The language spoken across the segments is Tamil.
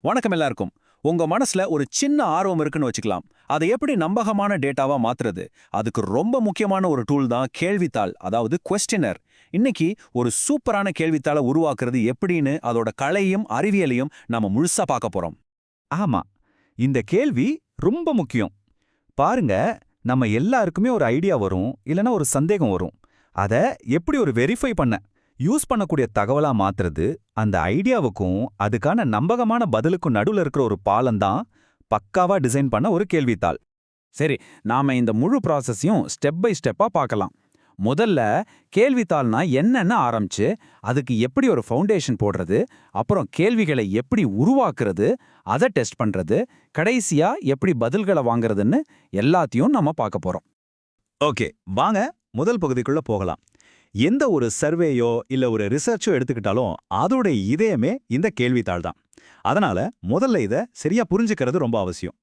வணக்கம் எல்லாருக்கும். உங்க மனசுல ஒரு சின்ன ஆர்வம் இருக்குன்னு வச்சுக்கலாம். அதை எப்படி நம்பகமான டேட்டாவா மாத்துறது? அதுக்கு ரொம்ப முக்கியமான ஒரு டூல் தான் கேள்வித்தாள், அதாவது கொஸ்டினர். இன்னைக்கு ஒரு சூப்பரான கேள்வித்தாளை உருவாக்குறது எப்படின்னு அதோட கலையும் அறிவியலையும் நாம முழுசா பார்க்க போறோம். ஆமா, இந்த கேள்வி ரொம்ப முக்கியம். பாருங்க, நம்ம எல்லாருக்குமே ஒரு ஐடியா வரும், இல்லனா ஒரு சந்தேகம் வரும். அத எப்படி ஒரு வெரிஃபை பண்ண யூஸ் பண்ணக்கூடிய தகவலா மாத்துறது, அந்த ஐடியாவுக்கும் அதுக்கான நம்பகமான பதிலுக்கும் நடுவுல இருக்கிற ஒரு பாலம் தான் பக்காவா டிசைன் பண்ண ஒரு கேள்வித்தாள். சரி, நாம இந்த முழு ப்ராசஸையும் ஸ்டெப் பை ஸ்டெப்பா பார்க்கலாம். முதல்ல கேள்வித்தாள்னா என்னன்னு ஆரம்பிச்சு அதுக்கு எப்படி ஒரு ஃபவுண்டேஷன் போடுறது, அப்புறம் கேள்விகளை எப்படி உருவாக்குறது, அதை டெஸ்ட் பண்றது, கடைசியா எப்படி பதில்களை வாங்குறதுன்னு எல்லாத்தையும் நம்ம பார்க்க போறோம். ஓகே, வாங்க முதல் பகுதிக்குள்ள போகலாம். எந்த ஒரு சர்வேயோ இல்ல ஒரு ரிசர்ச்சோ எடுத்துக்கிட்டாலும் அதோட இதயமே இந்த கேள்வித்தாள் தான். அதனால முதல்ல இத சரியா புரிஞ்சுக்கிறது ரொம்ப அவசியம்.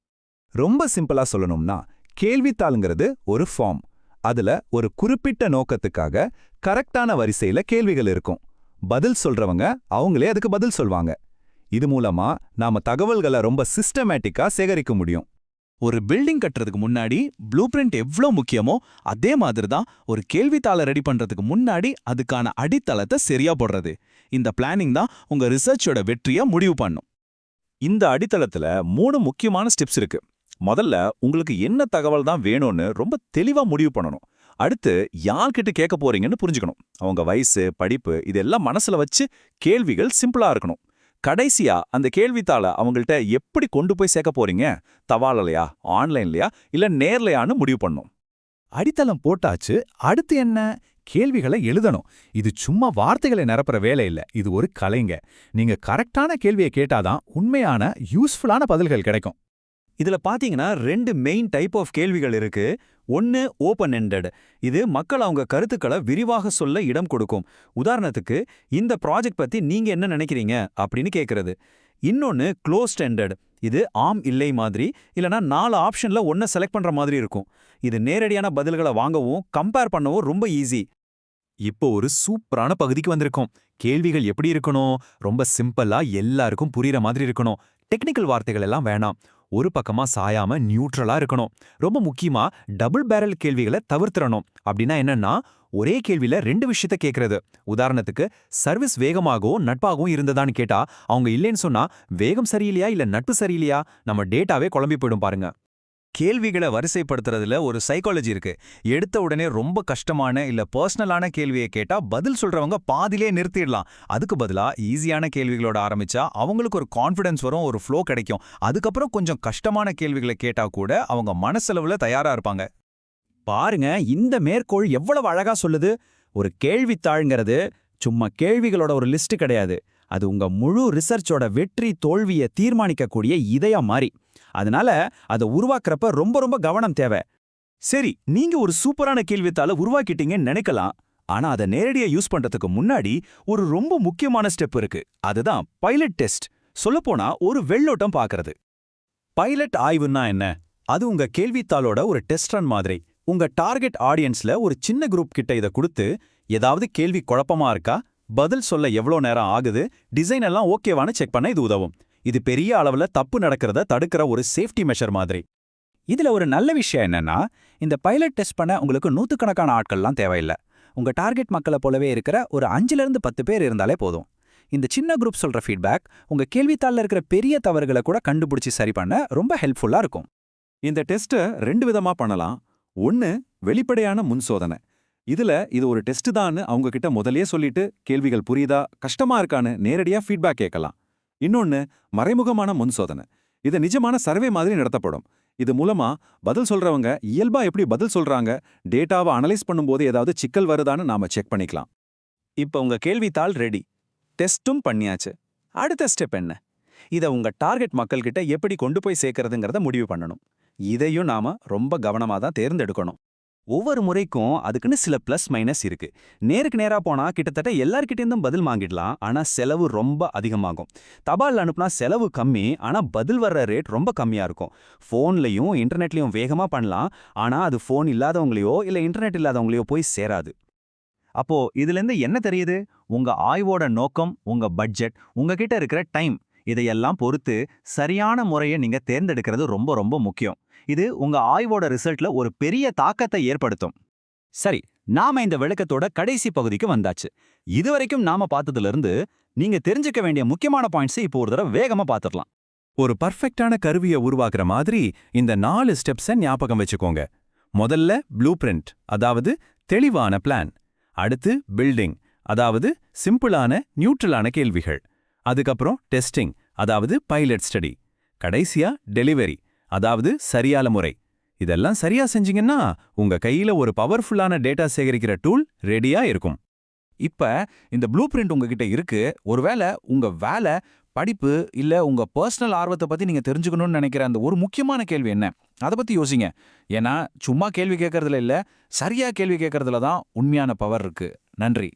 ரொம்ப சிம்பிளா சொல்லணும்னா, கேள்வித்தாளுங்கிறது ஒரு ஃபார்ம். அதுல ஒரு குறிப்பிட்ட நோக்கத்துக்காக கரெக்டான வரிசையில கேள்விகள் இருக்கும். பதில் சொல்றவங்க அவங்களே அதுக்கு பதில் சொல்வாங்க. இது மூலமா நாம தகவல்களை ரொம்ப சிஸ்டமேட்டிக்கா சேகரிக்க முடியும். ஒரு பில்டிங் கட்டுறதுக்கு முன்னாடி ப்ளூ பிரிண்ட் எவ்வளோ முக்கியமோ அதே மாதிரி தான் ஒரு கேள்வித்தாளை ரெடி பண்றதுக்கு முன்னாடி அதுக்கான அடித்தளத்தை சரியா போடுறது. இந்த பிளானிங் தான் உங்க ரிசர்ச்சோட வெற்றியை முடிவு பண்ணும். இந்த அடித்தளத்துல 3 முக்கியமான ஸ்டெப்ஸ் இருக்கு. முதல்ல உங்களுக்கு என்ன தகவல் தான் வேணும்னு ரொம்ப தெளிவா முடிவு பண்ணணும். அடுத்து யார்கிட்ட கேட்க போறீங்கன்னு புரிஞ்சுக்கணும். அவங்க வயசு, படிப்பு இதெல்லாம் மனசுல வச்சு கேள்விகள் சிம்பிளா இருக்கணும். கடைசியா அந்த கேள்வித்தாள அவங்கள்ட்ட எப்படி கொண்டு போய் சேர்க்க போறீங்க? தபாலலையா, ஆன்லைன்லயா, இல்ல நேர்லையான்னு முடிவு பண்ணும். அடித்தளம் போட்டாச்சு. அடுத்து என்ன? கேள்விகளை எழுதணும். இது சும்மா வார்த்தைகளை நிரப்புற வேலை இல்ல, இது ஒரு கலைங்க. நீங்க கரெக்டான கேள்வியை கேட்டாதான் உண்மையான யூஸ்ஃபுல்லான பதில்கள் கிடைக்கும். இதுல பாத்தீங்கன்னா 2 மெயின் டைப் ஆஃப் கேள்விகள் இருக்கு. ஒன்னு ஓபன் எண்டட். இது மக்கள் அவங்க கருத்துக்களை விரிவாக சொல்ல இடம் கொடுக்கும். உதாரணத்துக்கு, இந்த ப்ராஜெக்ட் பத்தி நீங்க என்ன நினைக்கிறீங்க அப்படின்னு கேக்குறது. இன்னொன்னு க்ளோஸ்ட் எண்டட். இது ஆம் இல்லை மாதிரி, இல்லனா 4 ஆப்ஷன்ல ஒன்ன செலக்ட் பண்ற மாதிரி இருக்கும். இது நேரடியான பதில்களை வாங்கவும் கம்பேர் பண்ணவும் ரொம்ப ஈஸி. இப்போ ஒரு சூப்பரான பகுதிக்கு வந்திருக்கோம். கேள்விகள் எப்படி இருக்கணும்? ரொம்ப சிம்பிளா எல்லாருக்கும் புரியுற மாதிரி இருக்கணும். டெக்னிக்கல் வார்த்தைகள் எல்லாம் வேணாம். ஒரு பக்கமா சாயாம நியூட்ரலா இருக்கணும். ரொம்ப முக்கியமா டபுள் பேரல் கேள்விகளை தவிர்த்திரணும். அப்படின்னா என்னன்னா, ஒரே கேள்வியில 2 விஷயத்த கேட்கறது. உதாரணத்துக்கு, சர்வீஸ் வேகமாகவும் நட்பாகவும் இருந்ததான்னு கேட்டா அவங்க இல்லைன்னு சொன்னா, வேகம் சரியில்லையா இல்ல நட்பு சரியில்லையா, நம்ம டேட்டாவே குழம்பி போயிடும் பாருங்க. கேள்விகளை வரிசைப்படுத்துறதுல ஒரு சைக்காலஜி இருக்கு. எடுத்த உடனே ரொம்ப கஷ்டமான இல்ல பர்சனலான கேள்வியை கேட்டா பதில் சொல்றவங்க பாதிலே நிறுத்திடலாம். அதுக்கு பதிலா ஈஸியான கேள்விகளோட ஆரம்பிச்சா அவங்களுக்கு ஒரு கான்ஃபிடன்ஸ் வரும், ஒரு ஃப்ளோ கிடைக்கும். அதுக்கப்புறம் கொஞ்சம் கஷ்டமான கேள்விகளை கேட்டா கூட அவங்க மனசளவுல தயாரா இருப்பாங்க. பாருங்க, இந்த மேற்கோள் எவ்வளவு அழகா சொல்லுது. ஒரு கேள்வித்தாள்ங்கிறது சும்மா கேள்விகளோட ஒரு லிஸ்ட் கிடையாது. அது உங்க முழு ரிசர்ச்சோட வெற்றி தோல்வியை தீர்மானிக்கக்கூடிய இதயம் மாதிரி. அதனால அதை உருவாக்குறப்ப ரொம்ப ரொம்ப கவனம் தேவை. சரி, நீங்க ஒரு சூப்பரான கேள்வித்தாளை உருவாக்கிட்டீங்கன்னு நினைக்கலாம். ஆனா அதை நேரடியா யூஸ் பண்றதுக்கு முன்னாடி ஒரு ரொம்ப முக்கியமான ஸ்டெப் இருக்கு. அதுதான் பைலட் டெஸ்ட். சொல்லப்போனா ஒரு வெள்ளோட்டம் பார்க்கறது. பைலட் ஆய்வுன்னா என்ன? அது உங்க கேள்வித்தாளோட ஒரு டெஸ்ட் ரன் மாதிரி. உங்க டார்கெட் ஆடியன்ஸ்ல ஒரு சின்ன குரூப் கிட்ட இதை கொடுத்து, ஏதாவது கேள்வி குழப்பமா இருக்கா, பதில் சொல்ல எவ்வளோ நேரம் ஆகுது, டிசைன் எல்லாம் ஓகேவானு செக் பண்ண இது உதவும். இது பெரிய அளவுல தப்பு நடக்கிறத தடுக்கிற ஒரு சேஃப்டி மெஷர் மாதிரி. இதுல ஒரு நல்ல விஷயம் என்னன்னா, இந்த பைலட் டெஸ்ட் பண்ண உங்களுக்கு நூத்துக்கணக்கான ஆட்கள்லாம் தேவையில்லை. உங்க டார்கெட் மக்களை போலவே இருக்கிற ஒரு 5லேருந்து 10 பேர் இருந்தாலே போதும். இந்த சின்ன குரூப் சொல்ற ஃபீட்பேக் உங்க கேள்வித்தாள்ல இருக்கிற பெரிய தவறுகளை கூட கண்டுபிடிச்சி சரி பண்ண ரொம்ப ஹெல்ப்ஃபுல்லா இருக்கும். இந்த டெஸ்ட்டை 2 விதமா பண்ணலாம். ஒன்னு, வெளிப்படையான முன் சோதனை. இதுல இது ஒரு டெஸ்ட் தான் அவங்க கிட்ட முதல்லயே சொல்லிட்டு கேள்விகள் புரியுதா, கஷ்டமா இருக்கான்னு நேரடியா ஃபீட்பேக் கேட்கலாம். இன்னொன்னு, மறைமுகமான முன் சோதனை. இது நிஜமான சர்வே மாதிரி நடத்தப்படும். இது மூலமா பதில் சொல்றவங்க இயல்பா எப்படி பதில் சொல்றாங்க, டேட்டாவை அனலைஸ் பண்ணும்போது ஏதாவது சிக்கல் வருதான்னு நாம செக் பண்ணிக்கலாம். இப்போ உங்க கேள்வித்தாள் ரெடி, டெஸ்ட்டும் பண்ணியாச்சு. அடுத்த ஸ்டெப் என்ன? இதை உங்க டார்கெட் மக்கள் கிட்ட எப்படி கொண்டு போய் சேர்க்கறதுங்கிறத முடிவு பண்ணணும். இதையும் நாம ரொம்ப கவனமா தான் தேர்ந்தெடுக்கணும். ஒவ்வொரு முறைக்கும் அதுக்குன்னு சில பிளஸ் மைனஸ் இருக்கு. நேருக்கு நேரா போனா கிட்டத்தட்ட எல்லார்கிட்டேருந்தும் பதில் வாங்கிடலாம், ஆனா செலவு ரொம்ப அதிகமாகும். தபால் அனுப்புனா செலவு கம்மி, ஆனா பதில் வர்ற ரேட் ரொம்ப கம்மியா இருக்கும். ஃபோன்லையும் இன்டர்நெட்லையும் வேகமா பண்ணலாம், ஆனா அது ஃபோன் இல்லாதவங்களையோ இல்ல இன்டர்நெட் இல்லாதவங்களையோ போய் சேராது. அப்போ இதுல இருந்து என்ன தெரியுது? உங்க ஆய்வோட நோக்கம், உங்க பட்ஜெட், உங்ககிட்ட இருக்கிற டைம், இதையெல்லாம் பொறுத்து சரியான முறையை நீங்க தேர்ந்தெடுக்கிறது ரொம்ப ரொம்ப முக்கியம். இது உங்க ஆய்வோட ரிசல்ட்ல ஒரு பெரிய தாக்கத்தை ஏற்படுத்தும். சரி, நாம இந்த விளக்கத்தோட கடைசி பகுதிக்கு வந்தாச்சு. இதுவரைக்கும் நாம பார்த்ததுல இருந்து நீங்க தெரிஞ்சுக்க வேண்டிய முக்கியமான பாயிண்ட்ஸ் இப்போ ஒரு தடவை வேகமா பார்த்துடலாம். ஒரு பர்ஃபெக்டான கருவியை உருவாக்குற மாதிரி இந்த 4 ஸ்டெப்ஸை ஞாபகம் வச்சுக்கோங்க. முதல்ல ப்ளூ பிரிண்ட், அதாவது தெளிவான பிளான். அடுத்து பில்டிங், அதாவது சிம்பிளான நியூட்ரலான கேள்விகள். அதுக்கப்புறம் டெஸ்டிங், அதாவது பைலட் ஸ்டடி. கடைசியா டெலிவரி, அதாவது சரியான முறை. இதெல்லாம் சரியா செஞ்சீங்கன்னா உங்க கையில ஒரு பவர்ஃபுல்லான டேட்டா சேகரிக்கிற டூல் ரெடியா இருக்கும். இப்ப இந்த ப்ளூ பிரிண்ட் உங்ககிட்ட இருக்கு. ஒருவேளை உங்க வேலை, படிப்பு இல்ல உங்க பர்சனல் ஆர்வத்தை பத்தி நீங்க தெரிஞ்சுக்கணும்னு நினைக்கிற அந்த ஒரு முக்கியமான கேள்வி என்ன, அதை பத்தி யோசிங்க. ஏன்னா சும்மா கேள்வி கேட்கறதுல இல்ல, சரியா கேள்வி கேட்கறதுல தான் உண்மையான பவர் இருக்கு. நன்றி.